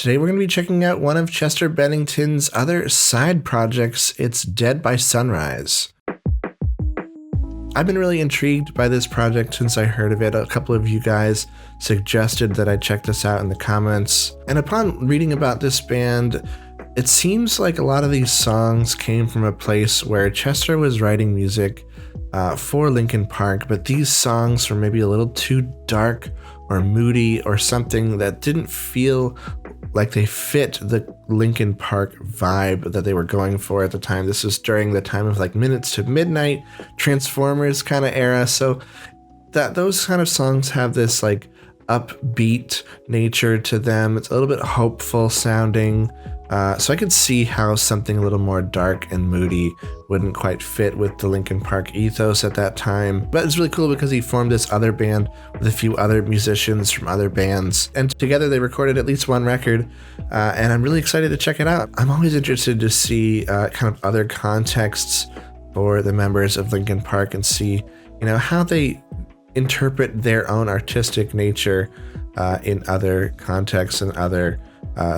today we're going to be checking out one of Chester Bennington's other side projects. It's Dead by Sunrise. I've been really intrigued by this project since I heard of it. A couple of you guys suggested that I check this out in the comments. And upon reading about this band, it seems like a lot of these songs came from a place where Chester was writing music for Linkin Park, but these songs were maybe a little too dark or moody or something that didn't feel like they fit the Linkin Park vibe that they were going for at the time. This was during the time of like Minutes to Midnight, Transformers kind of era. So that those kind of songs have this like upbeat nature to them. It's a little bit hopeful sounding. So I could see how something a little more dark and moody wouldn't quite fit with the Linkin Park ethos at that time. But it's really cool because he formed this other band with a few other musicians from other bands. And together they recorded at least one record. And I'm really excited to check it out. I'm always interested to see kind of other contexts for the members of Linkin Park and see, how they interpret their own artistic nature in other contexts and other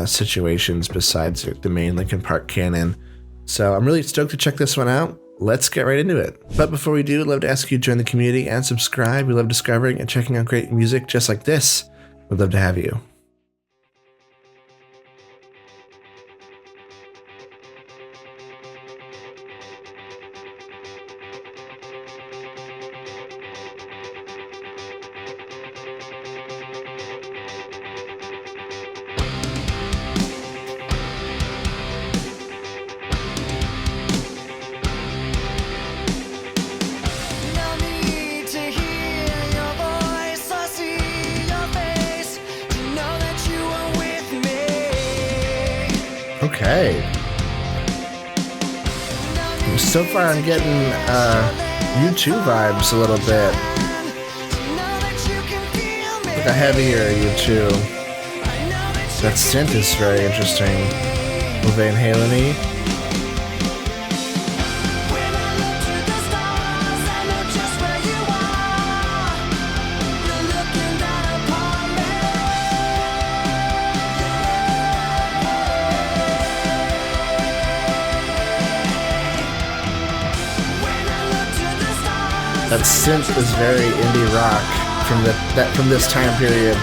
situations besides the main Linkin Park canon. So I'm really stoked to check this one out. Let's get right into it. But before we do, I'd love to ask you to join the community and subscribe. We love discovering and checking out great music just like this. We'd love to have you. Okay. So far I'm getting U2 vibes a little bit. Like a heavier U2. That synth is very interesting. A little Van Halen-y. That synth is very indie rock from this time period.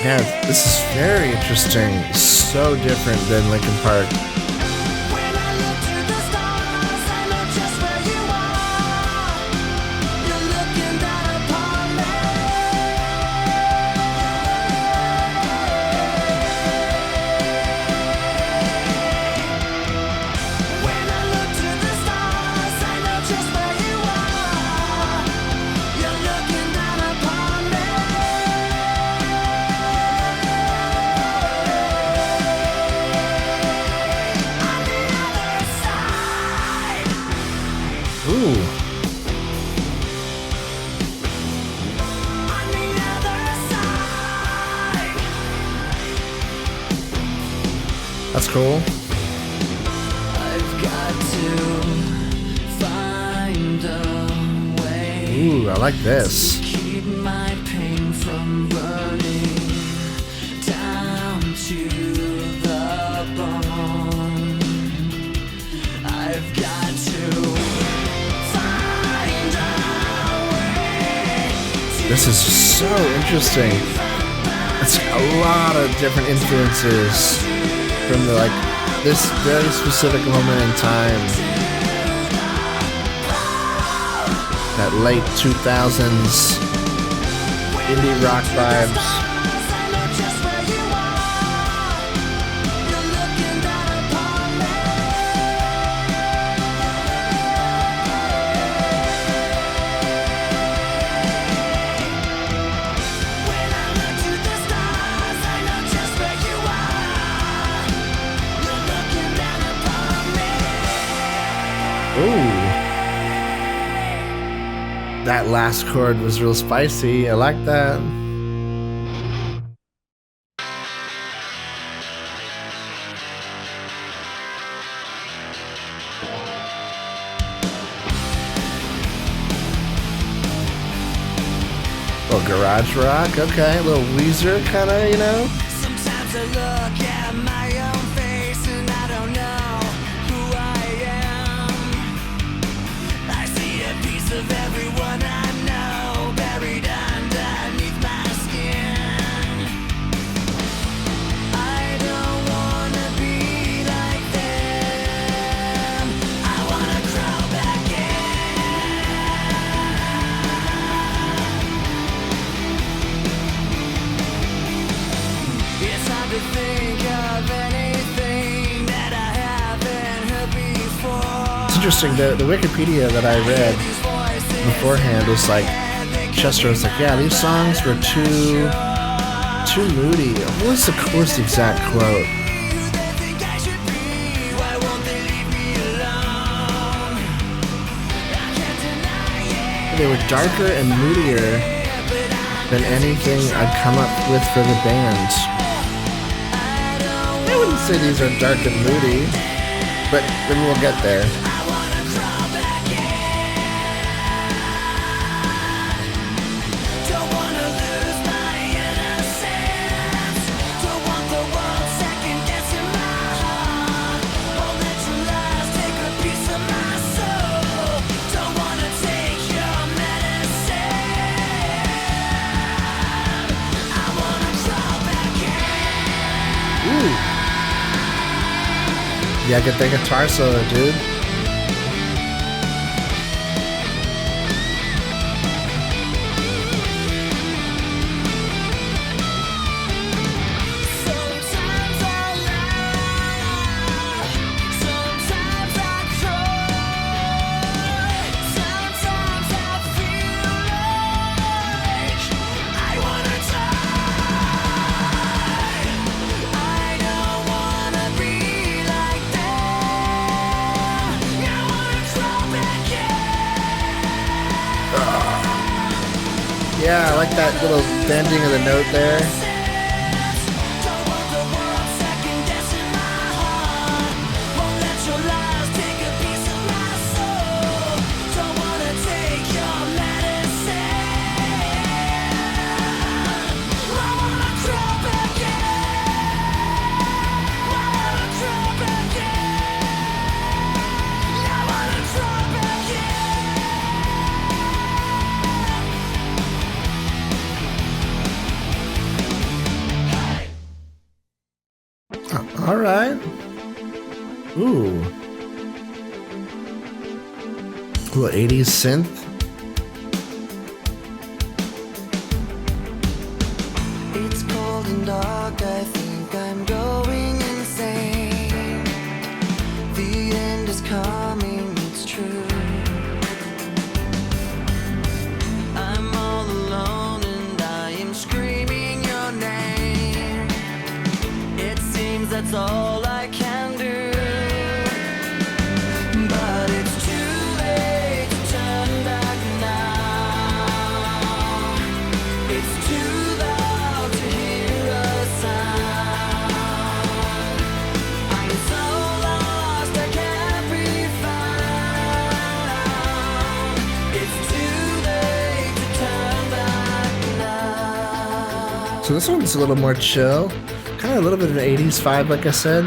Yeah, this is very interesting. So different than Linkin Park. Ooh. That's cool. I've got to find a way. Ooh, I like this. To keep my pain from burning down to the bone. I've got to find a way. This is so interesting. It's a lot of different influences from this very specific moment in time. That late 2000s indie rock vibes. That last chord was real spicy. I like that. Little garage rock, okay. A little Weezer kind of, you know? Sometimes I look at my own face and I don't know who I am. I see a piece of everyone I know buried underneath my skin. I don't wanna be like them. I wanna crawl back in. It's hard to think of anything that I haven't heard before. It's interesting, the Wikipedia that I read beforehand was like, Chester was like, yeah, these songs were too moody. What's the exact quote? They were darker and moodier than anything I'd come up with for the band. I wouldn't say these are dark and moody, but maybe we'll get there. Yeah, get that guitar solo, dude. Yeah, I like that little bending of the note there. All right. Ooh. Cool 80s synth. It's cold and dark, I think I'm going insane. The end is coming, it's true. I'm all alone and I am screaming your name. It seems that's all I can do. But it's too late to turn back now. It's too loud to hear a sound. I'm so lost I can't be found. It's too late to turn back now. So this one's a little more chill. Kind of a little bit of an 80s vibe, like I said.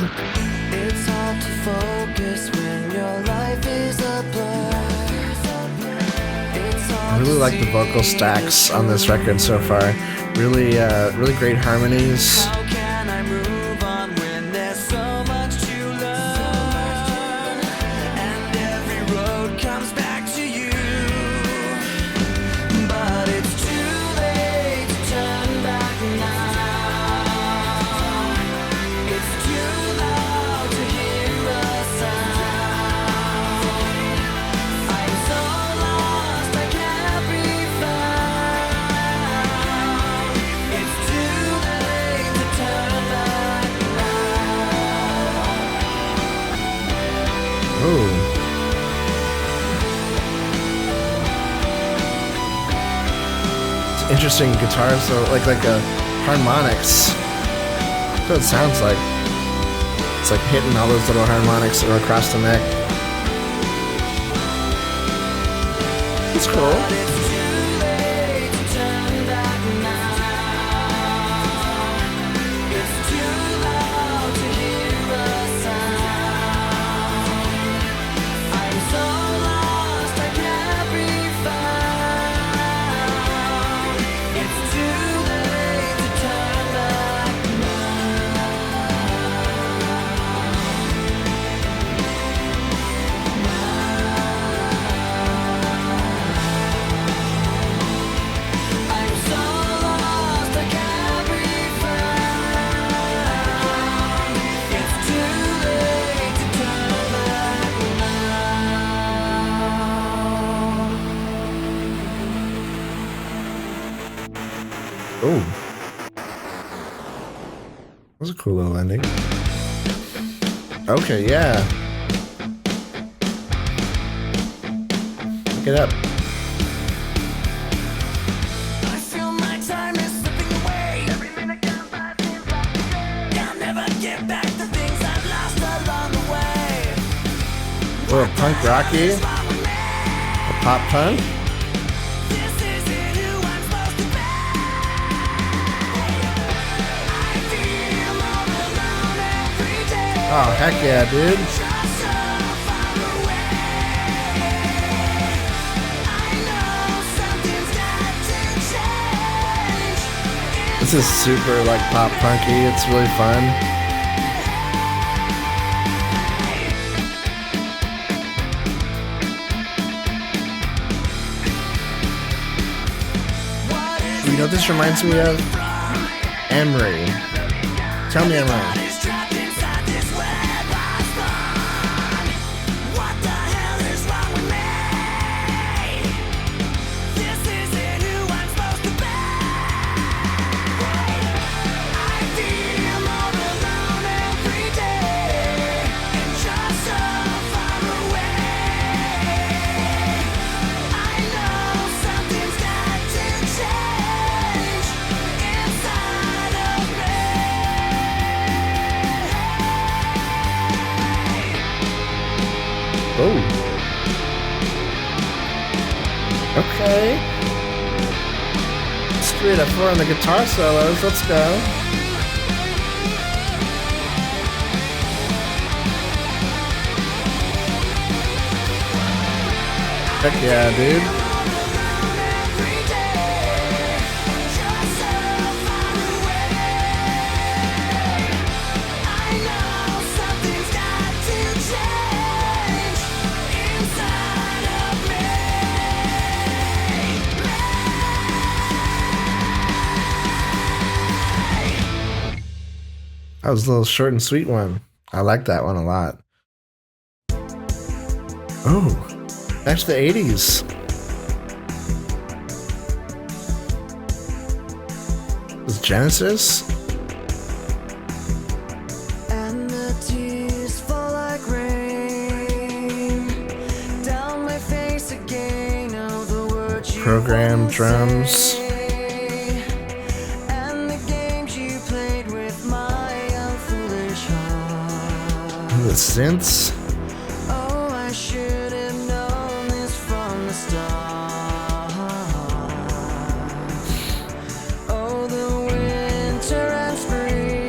It's hard to focus when your life is a blur. I really like the vocal stacks on this record so far. Really, really great harmonies. How can I move on when there's so much to learn? And every road comes back to you. But it's too late to turn back now. It's too loud to hear a sound. I'm so lost I can't be found. It's too late to turn Interesting guitar, so like a harmonics. That's what it sounds like. It's like hitting all those little harmonics that are across the neck. It's cool. Oh, that was a cool little ending. Okay, yeah. Pick it up. I feel my time is slipping away. Every minute gone by seems like a day. I'll never get back the things I've lost along the way. A little punk rocky. A pop punk. This isn't who I'm supposed to be. I feel all alone every day. Oh, heck yeah, dude. Just so far away. I know something's got to change. This is super like pop punky. It's really fun. You know what this reminds me of? Emery. Tell me I'm wrong. It's trapped inside this web I spun. What the hell is wrong with me? This isn't who I'm supposed to be. I feel all alone every day and just so far away. I know something's got to change inside of me. Oh. Okay. 3-4 on the guitar solos. Let's go. Heck yeah, dude. Every day, just so far away. I know something's got to change inside of me. That was a little short and sweet one. I like that one a lot. Oh, back to the 80s. This is Genesis? And the tears fall like rain down my face again. Oh, the words you Program won't drums. say. And the games you played with my young foolish heart. The synths. Oh, I should have known this from the start. Oh, the winter and spring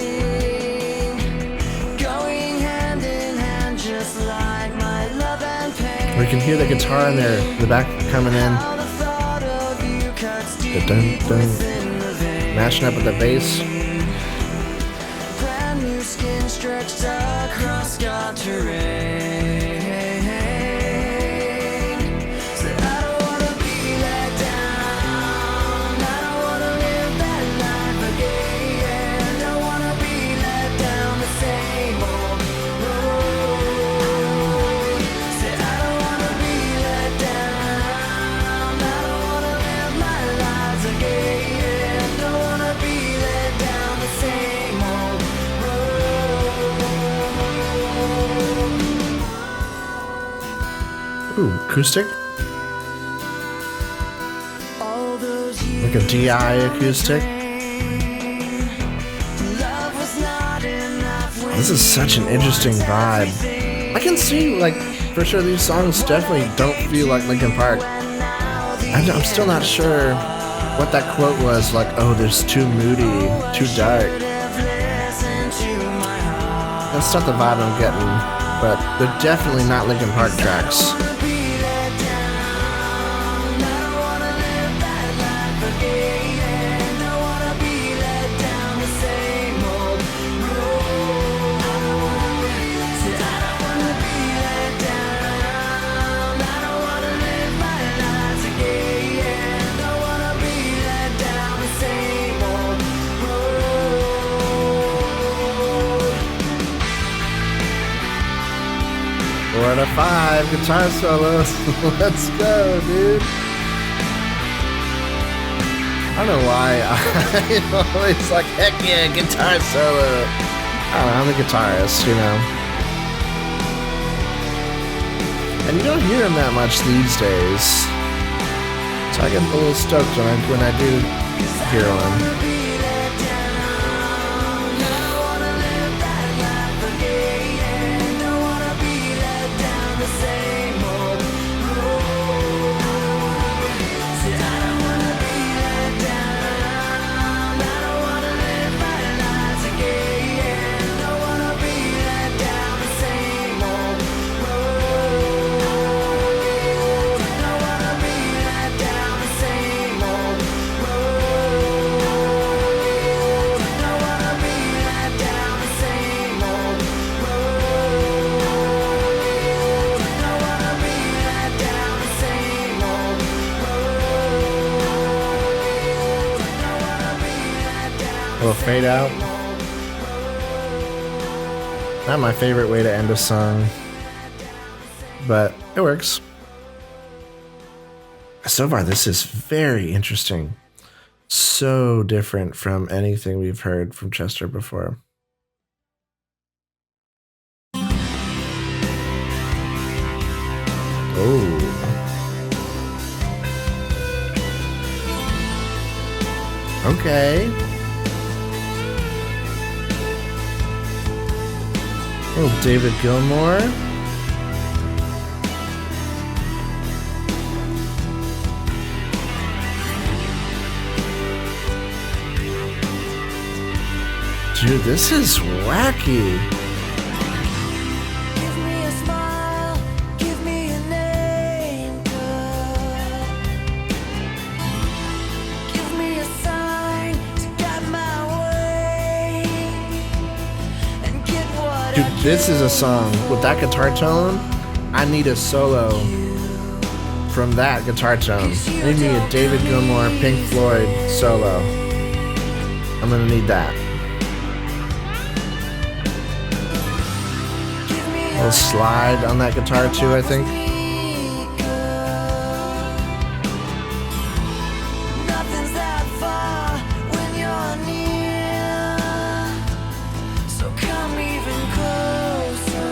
going hand in hand, just like my love and pain. We can hear the guitar in there, the back coming in, How the thought of you cuts deep dun, dun. within the vein. mashing up with the bass. Brand new skin stretched across scarred terrain. Said I don't wanna be let down. I don't wanna live that life again. Don't wanna be let down the same old road. Said I don't wanna be let down. I don't wanna live my lives again. Don't wanna be let down the same old road. Ooh, acoustic? All the Like a DI acoustic. This is such an interesting vibe. I can see, like, for sure these songs definitely don't feel like Linkin Park. I'm still not sure what that quote was, like, oh, there's too moody, too dark. That's not the vibe I'm getting, but they're definitely not Linkin Park tracks. Four out of 5 guitar solos. Let's go, dude. I don't know why I'm always like, heck yeah, guitar solo. I don't know, I'm a guitarist, you know. And you don't hear them that much these days. So I get a little stoked when I do hear one. Little fade out. Not my favorite way to end a song, but it works. So far, this is very interesting. So different from anything we've heard from Chester before. Oh. Okay. Oh, David Gilmour. Dude, this is wacky. Give me a smile, give me a name, girl. Give me a sign to guide my way and get what Dude, this is a song with that guitar tone. I need a solo from that guitar tone. I need me a David Gilmour, Pink Floyd solo. I'm gonna need that. A little slide on that guitar too, I think. Nothing's that far when you're near, so come even closer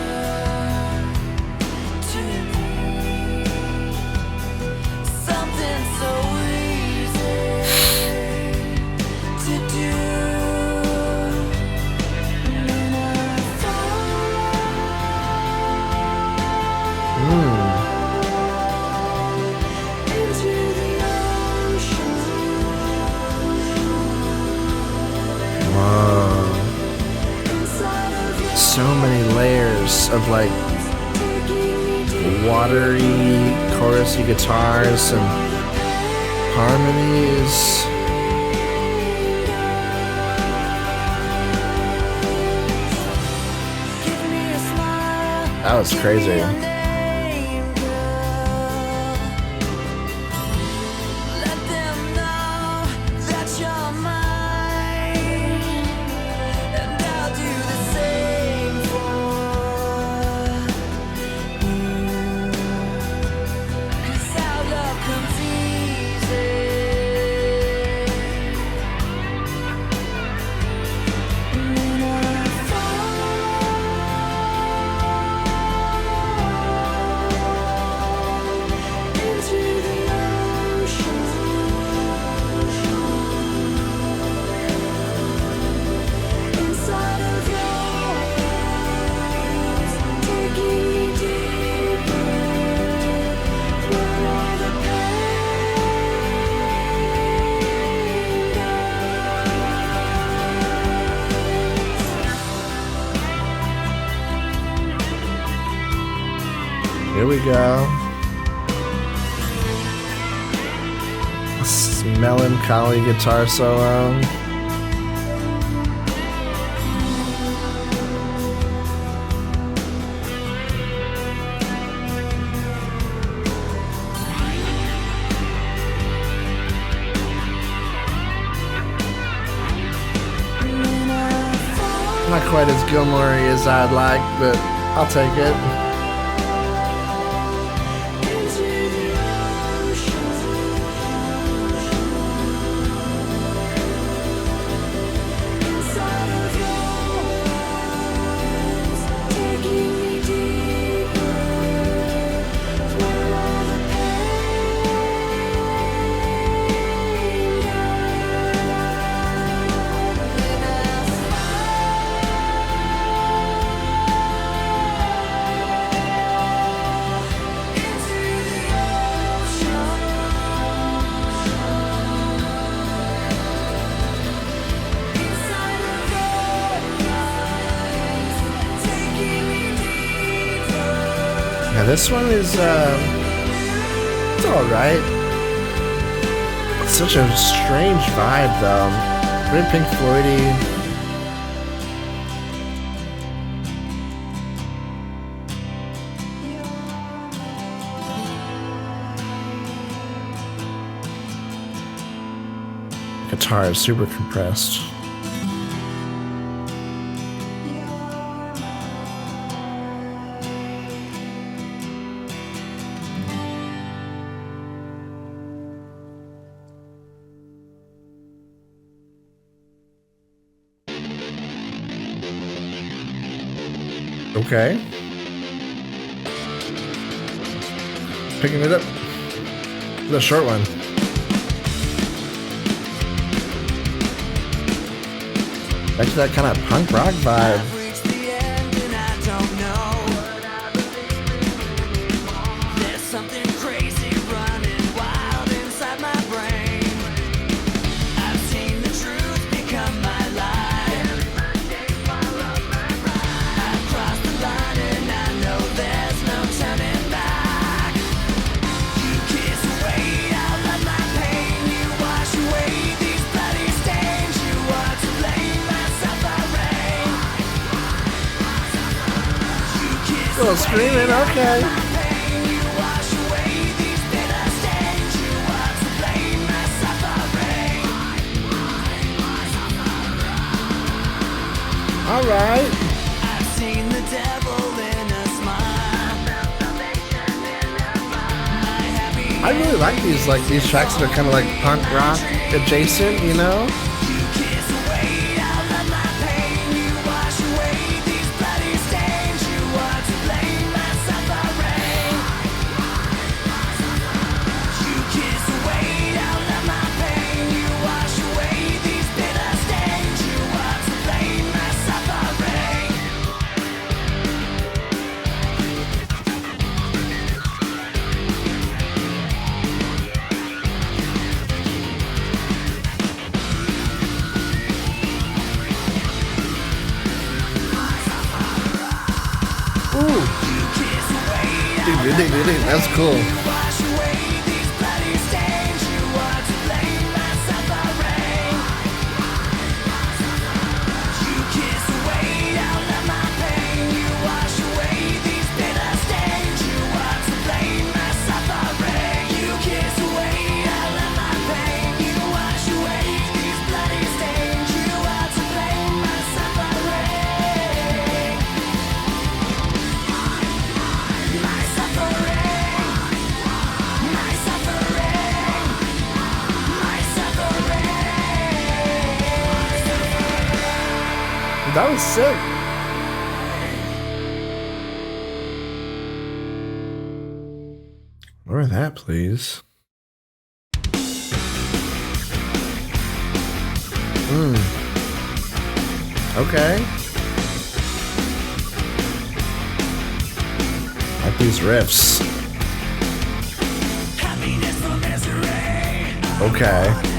to me. Something so easy to do. And I into the ocean. Whoa. Inside of your So many layers of like watery, chorusy guitars and harmonies. give me a smile. That was crazy. Your name, girl. Let them know that you're mine, and I'll do the same for you. 'Cause our love comes easy. And then I fall Here we go. This melancholy guitar solo. Not quite as Gilmore-y as I'd like, but I'll take it. Yeah, this one is, it's alright. It's such a strange vibe, though. Very Pink Floyd-y. Guitar is super compressed. Okay. Picking it up. The short one. Back to that kind of punk rock vibe. I've reached the end and I don't know. There's something crazy running wild inside my brain. I've seen the truth become my life. I've crossed the line and I know there's no turning back. You kiss away all of my pain. You wash away these bloody stains. You are to blame. Little screaming, okay. All right. I've seen the devil in a smile. I really like these tracks that are kind of like punk rock adjacent, you know? That's cool. That was sick. Lower that, please. Okay. Like these riffs. Okay.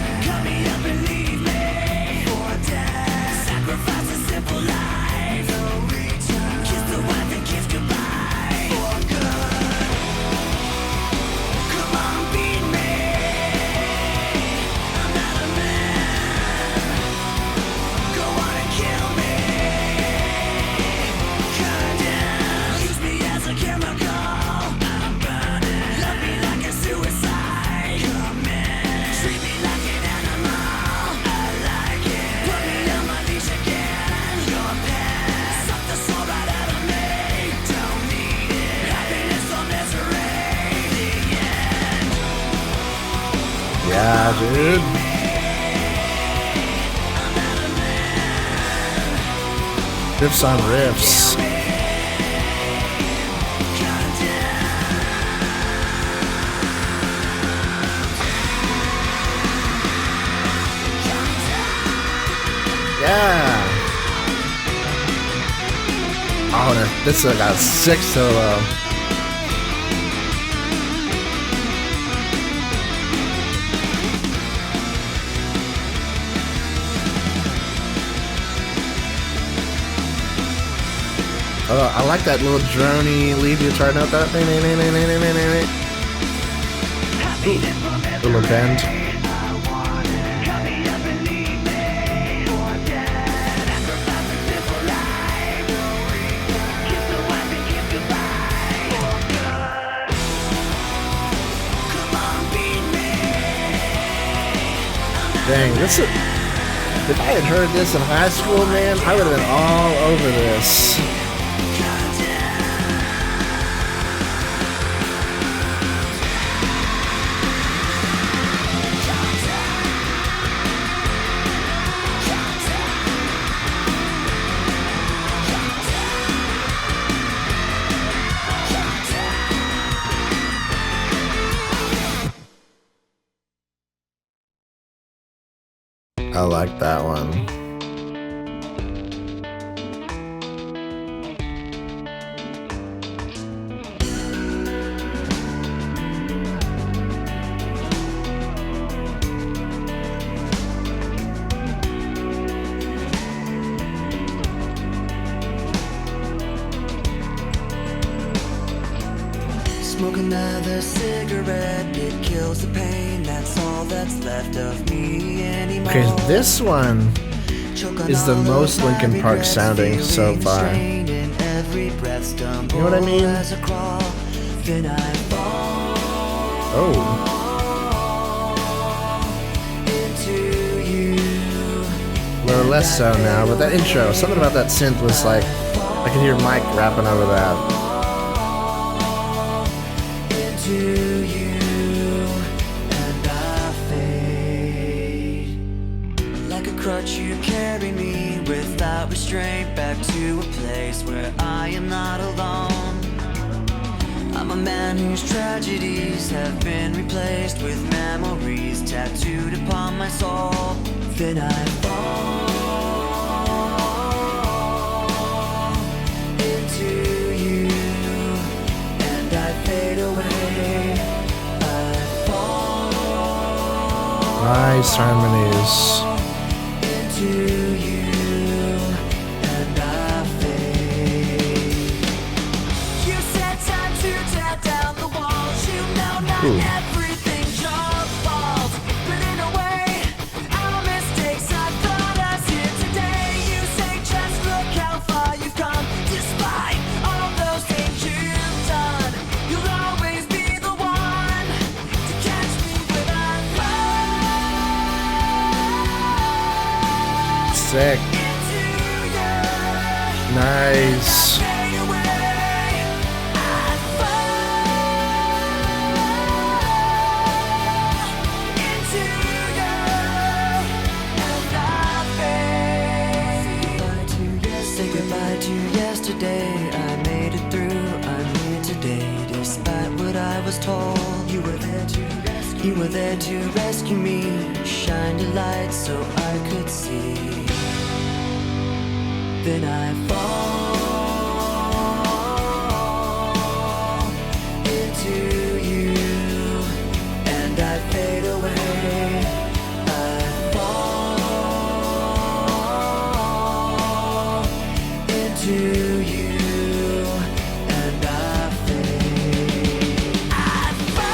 dude. Riffs on riffs. Yeah. Oh, this got sick solo. Oh, I like that little drony lead guitar note. That little bend. Dang, this is. If I had heard this in high school, man, I would have been all over this. I like that one. Smoke another cigarette, it kills the pain. That's all that's left of me anymore. Okay, this one is the most Linkin Park sounding so far. You know what I mean? Oh. A little less so now, but that intro, something about that synth was like, I can hear Mike rapping over that. You carry me without restraint back to a place where I am not alone. I'm a man whose tragedies have been replaced with memories tattooed upon my soul. Then I fall into you and I fade away. I fall. Nice harmonies. To you and I fade. You said time to tear down the walls. You know not everything's your fault, but in a way, our mistakes have brought us here today. You say just look how far you've come, despite all those things you've done. You'll always be the one to catch me when I fall. Sick. Nice. Say goodbye to yesterday. I made it through. I'm here today, despite what I was told. You were there to rescue me. Shined a light so I could see. Then I fall into you and I fade away. I fall into you and I fade. I fall.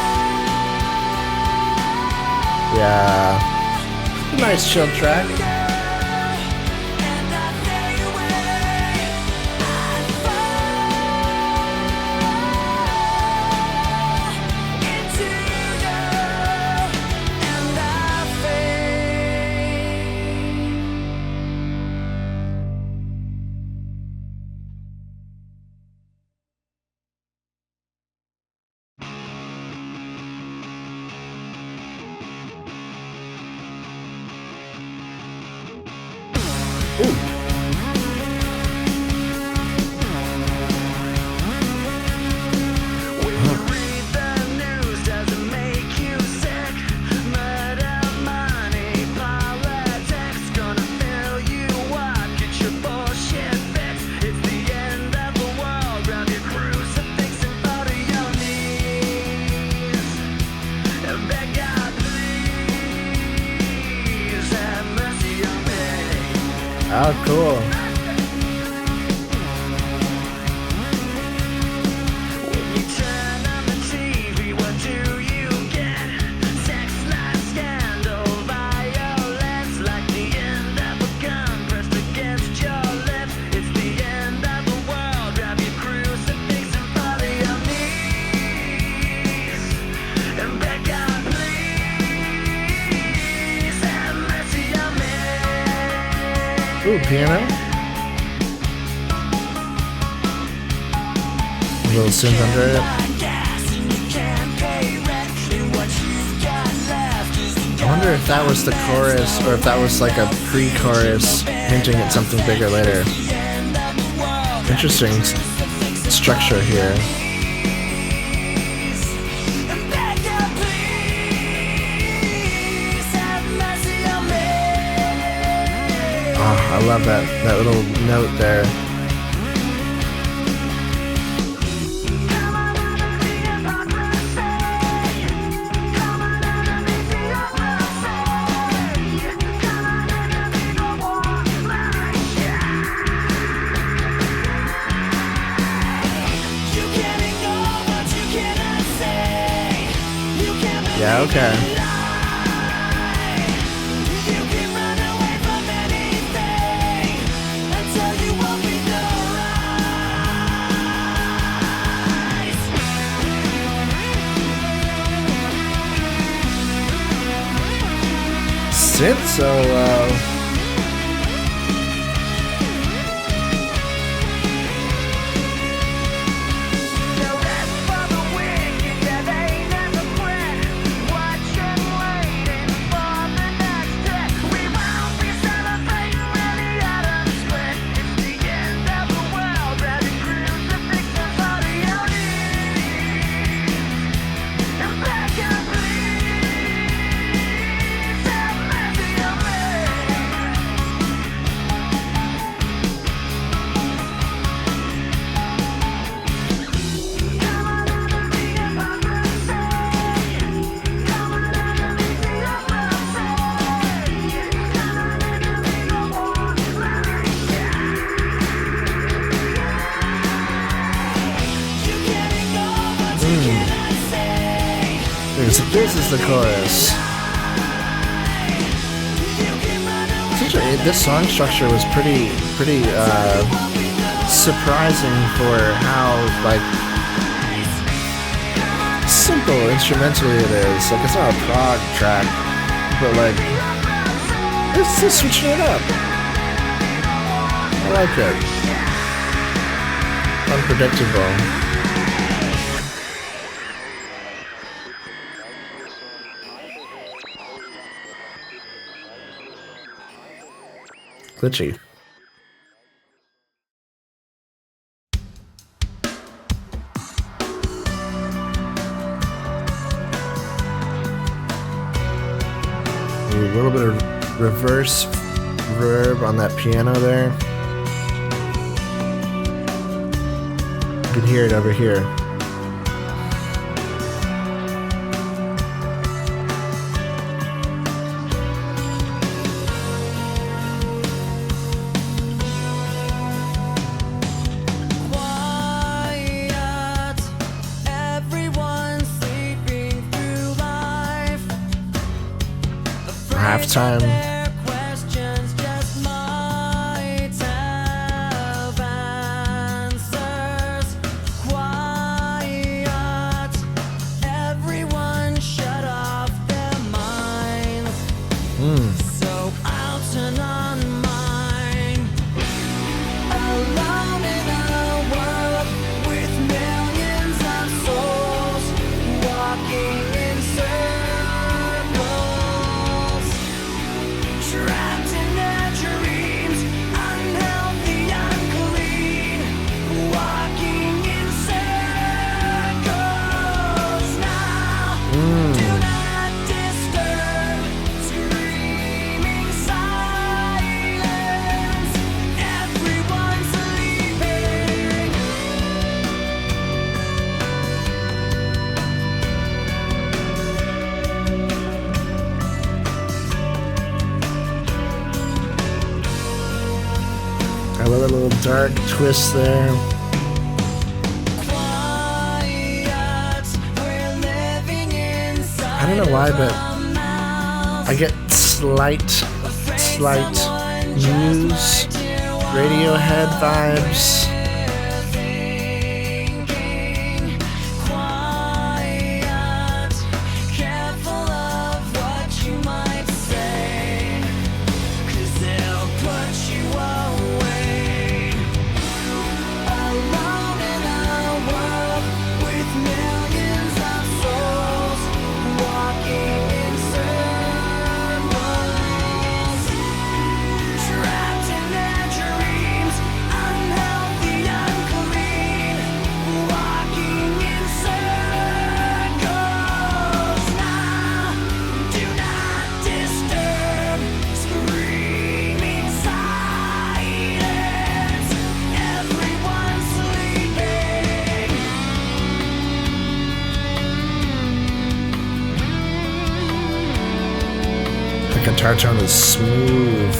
Yeah. Nice chill track. Oh, cool. You turn on the TV, what do you get? Sex, lies, scandal, violence, like the end of a gun pressed against your lips. It's the end of the world. Grab your crucifix and fall to your knees and beg God, please have mercy on me. Ooh, piano. A little synth under it. I wonder if that was the chorus or if that was like a pre-chorus hinting at something bigger later. Interesting structure here. Oh, I love that little note there. Yeah, okay. Synth solo. This is the chorus. This song structure was pretty surprising for how like simple instrumentally it is. Like it's not a prog track, but like it's just switching it up. I like it. Unpredictable. Glitchy. A little bit of reverse reverb on that piano there. You can hear it over here. Halftime. little dark twist there. I don't know why, but I get slight Muse, Radiohead vibes. The guitar tone is smooth.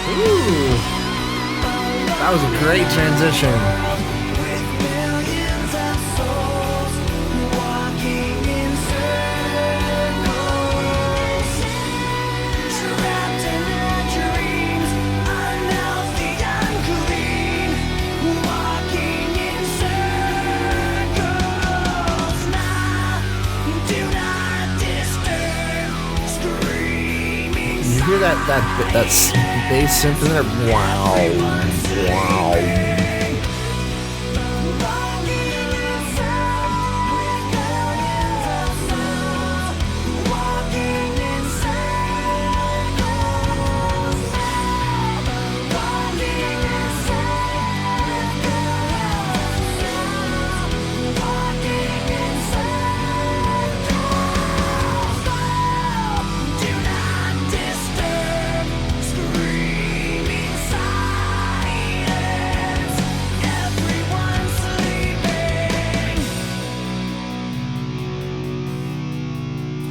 Ooh, that was a great transition. You hear that bass synth in there? Wow.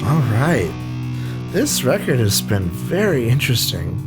All right. This record has been very interesting.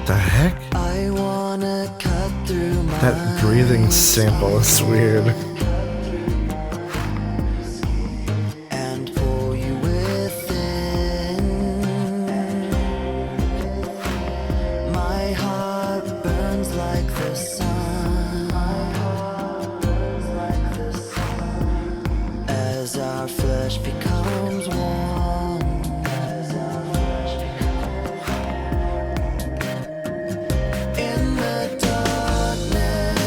The heck? I wanna cut through my That breathing sample is weird. and pull you within. My heart burns like the sun as our flesh becomes one. In the darkness,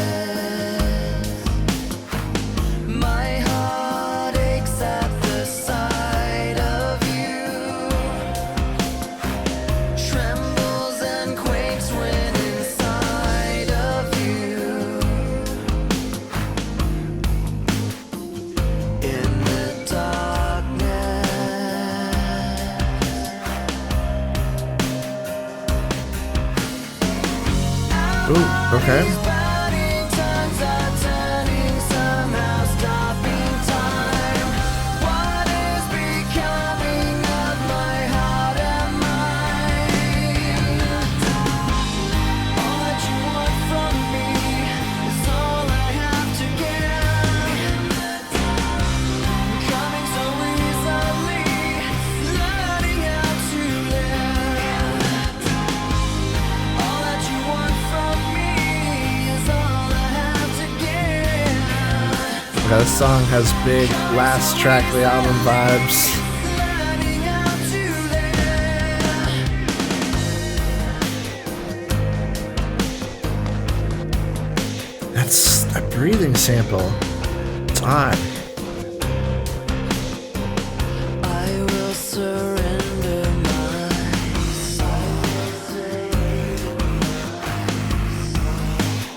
my heart aches at the sight of you, trembles and quakes when inside of you. In the darkness, Ooh, okay. burning tongues are turning, somehow stopping time. What is becoming of my heart and mind? All that you want from me is all I have to give. Coming so easily, learning how to live. All that you want from me is all I have to give. Okay, this song has big last track of the album vibes. Learning how to live. breathing sample. It's odd. I will surrender my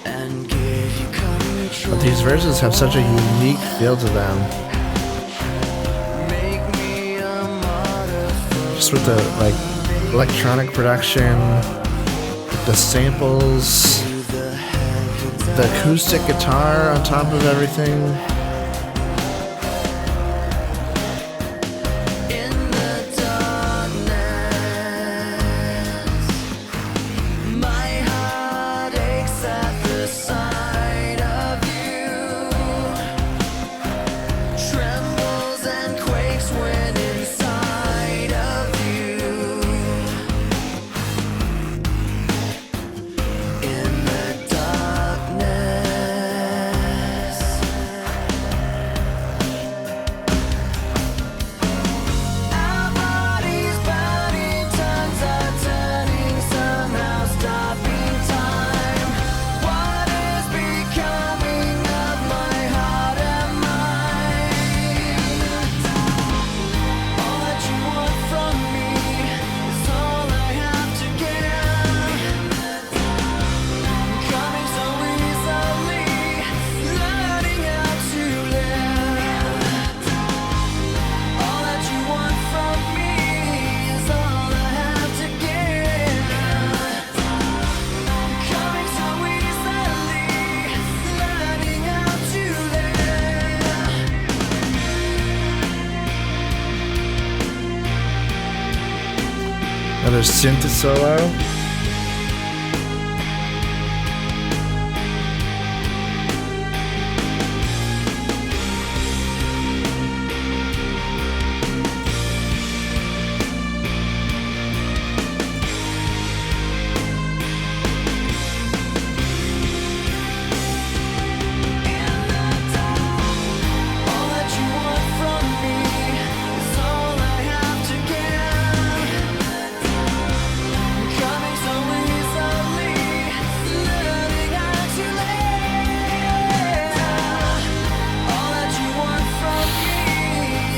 and give you control. But these verses have such a unique feel to them. Make me a martyr for Just with the like electronic production, the samples, the acoustic guitar on top of everything. in the darkness. My heart aches at the sight of you. Trembles and quakes when inside of you. In the darkness. Our bodies burning, tongues are turning, somehow stopping time. What is becoming of my heart and mind? All that you want from me is all I have to give. Coming so easily, learning how to live. All that you want from me is all I have to give. Coming so easily, learning how to live. Another synth solo. All that you want from me is all I have to give. Coming so easily, learning how to live. All that you want from me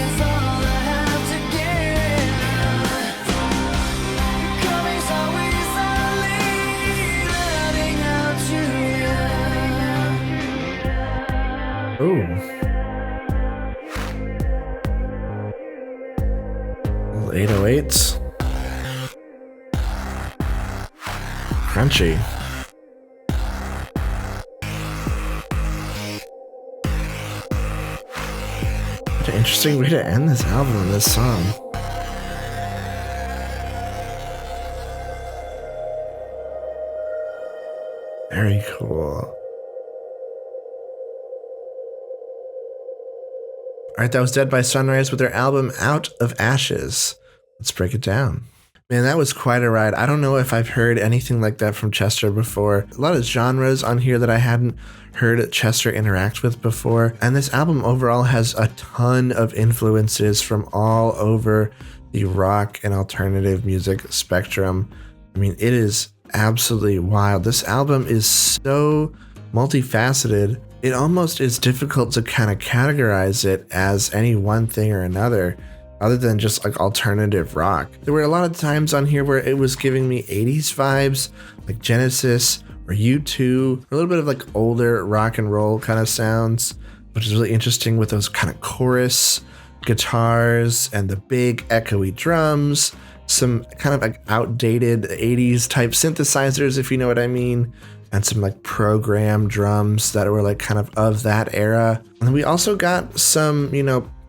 is all I have to give. Coming so easily, learning how to live. Ooh. Little 808s. Crunchy. What an interesting way to end this album and this song. Very cool. Alright, that was Dead by Sunrise with their album Out of Ashes. Let's break it down. Man, that was quite a ride. I don't know if I've heard anything like that from Chester before. A lot of genres on here that I hadn't heard Chester interact with before. And this album overall has a ton of influences from all over the rock and alternative music spectrum. I mean, it is absolutely wild. This album is so multifaceted. It almost is difficult to kind of categorize it as any one thing or another, other than just like alternative rock. There were a lot of times on here where it was giving me 80s vibes, like Genesis or U2, a little bit of like older rock and roll kind of sounds, which is really interesting with those kind of chorus guitars and the big echoey drums, some kind of like outdated 80s type synthesizers, if you know what I mean, and some like program drums that were like kind of that era. And we also got some,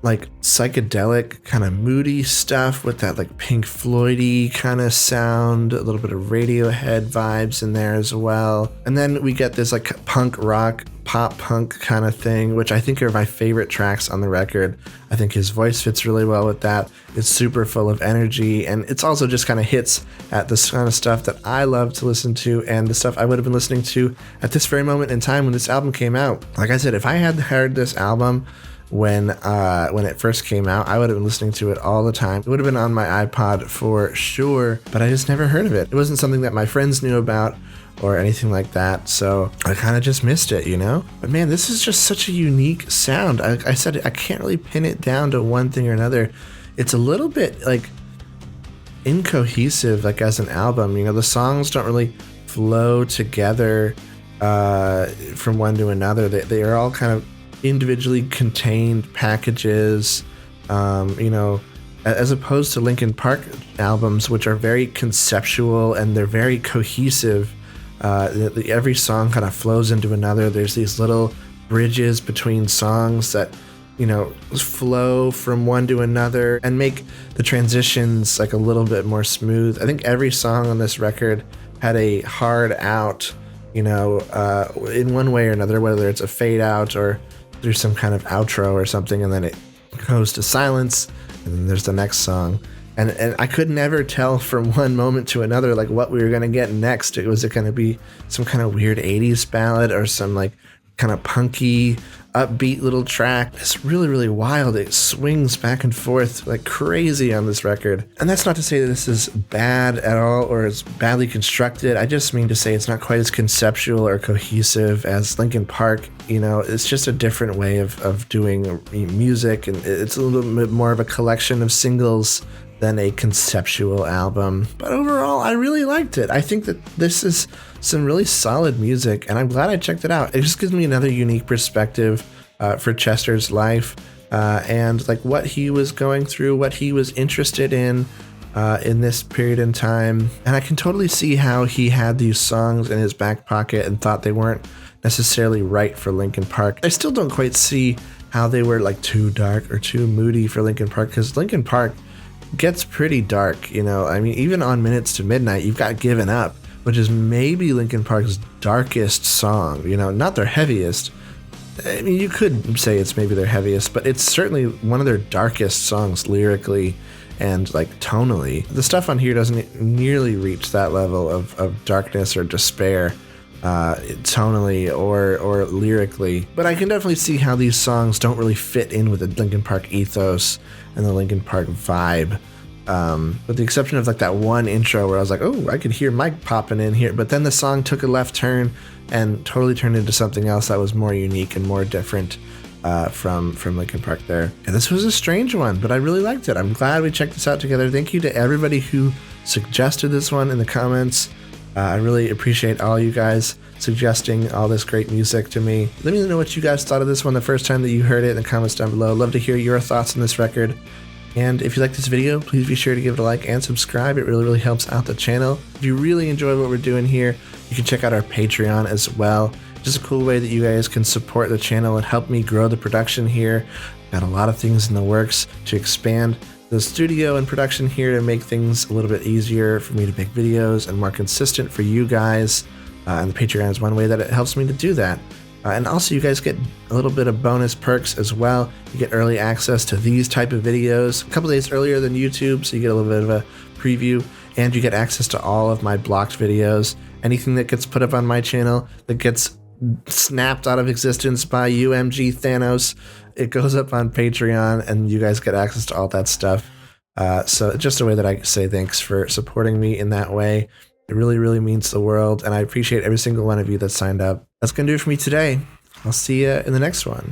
like psychedelic kind of moody stuff with that like Pink Floyd-y kind of sound, a little bit of Radiohead vibes in there as well. And then we get this like punk rock, pop punk kind of thing, which I think are my favorite tracks on the record. I think his voice fits really well with that. It's super full of energy, and it's also just kind of hits at the kind of stuff that I love to listen to and the stuff I would have been listening to at this very moment in time when this album came out. Like I said, if I had heard this album when it first came out. I would have been listening to it all the time. It would have been on my iPod for sure, but I just never heard of it. It wasn't something that my friends knew about or anything like that, so I kind of just missed it, you know? But man, this is just such a unique sound. I said I can't really pin it down to one thing or another. It's a little bit like incohesive, like as an album. You know, the songs don't really flow together from one to another. They are all kind of individually contained packages, you know, as opposed to Linkin Park albums, which are very conceptual and they're very cohesive. Every song kind of flows into another. There's these little bridges between songs that, you know, flow from one to another and make the transitions like a little bit more smooth. I think every song on this record had a hard out, you know, in one way or another, whether it's a fade out or there's some kind of outro or something, and then it goes to silence, and then there's the next song. And I could never tell from one moment to another like what we were going to get next. Was it going to be some kind of weird 80s ballad or some like kind of punky upbeat little track? It's really, really wild. It swings back and forth like crazy on this record. And that's not to say that this is bad at all or is badly constructed. I just mean to say it's not quite as conceptual or cohesive as Linkin Park. You know, it's just a different way of doing music, and it's a little bit more of a collection of singles than a conceptual album. But overall, I really liked it. I think that this is some really solid music, and I'm glad I checked it out. It just gives me another unique perspective for Chester's life and like what he was going through, what he was interested in this period in time. And I can totally see how he had these songs in his back pocket and thought they weren't necessarily right for Linkin Park. I still don't quite see how they were like too dark or too moody for Linkin Park, because Linkin Park gets pretty dark, you know. I mean, even on Minutes to Midnight, you've got Given Up, which is maybe Linkin Park's darkest song, you know, not their heaviest. I mean, you could say it's maybe their heaviest, but it's certainly one of their darkest songs lyrically and like tonally. The stuff on here doesn't nearly reach that level of darkness or despair tonally or lyrically, but I can definitely see how these songs don't really fit in with the Linkin Park ethos and the Linkin Park vibe, with the exception of like that one intro where I was like, oh, I could hear Mike popping in here, but then the song took a left turn and totally turned into something else that was more unique and more different from Linkin Park there. And this was a strange one, but I really liked it. I'm glad we checked this out together. Thank you to everybody who suggested this one in the comments. I really appreciate all you guys suggesting all this great music to me. Let me know what you guys thought of this one the first time that you heard it in the comments down below. I'd love to hear your thoughts on this record. And if you like this video, please be sure to give it a like and subscribe. It really, really helps out the channel. If you really enjoy what we're doing here, you can check out our Patreon as well. Just a cool way that you guys can support the channel and help me grow the production here. Got a lot of things in the works to expand the studio and production here to make things a little bit easier for me to make videos and more consistent for you guys. And the Patreon is one way that it helps me to do that. And also you guys get a little bit of bonus perks as well. You get early access to these type of videos a couple days earlier than YouTube, so you get a little bit of a preview, and you get access to all of my blocked videos. Anything that gets put up on my channel that gets snapped out of existence by UMG Thanos, it goes up on Patreon, and you guys get access to all that stuff. So just a way that I say thanks for supporting me in that way. It really, really means the world, and I appreciate every single one of you that signed up. That's going to do it for me today. I'll see you in the next one.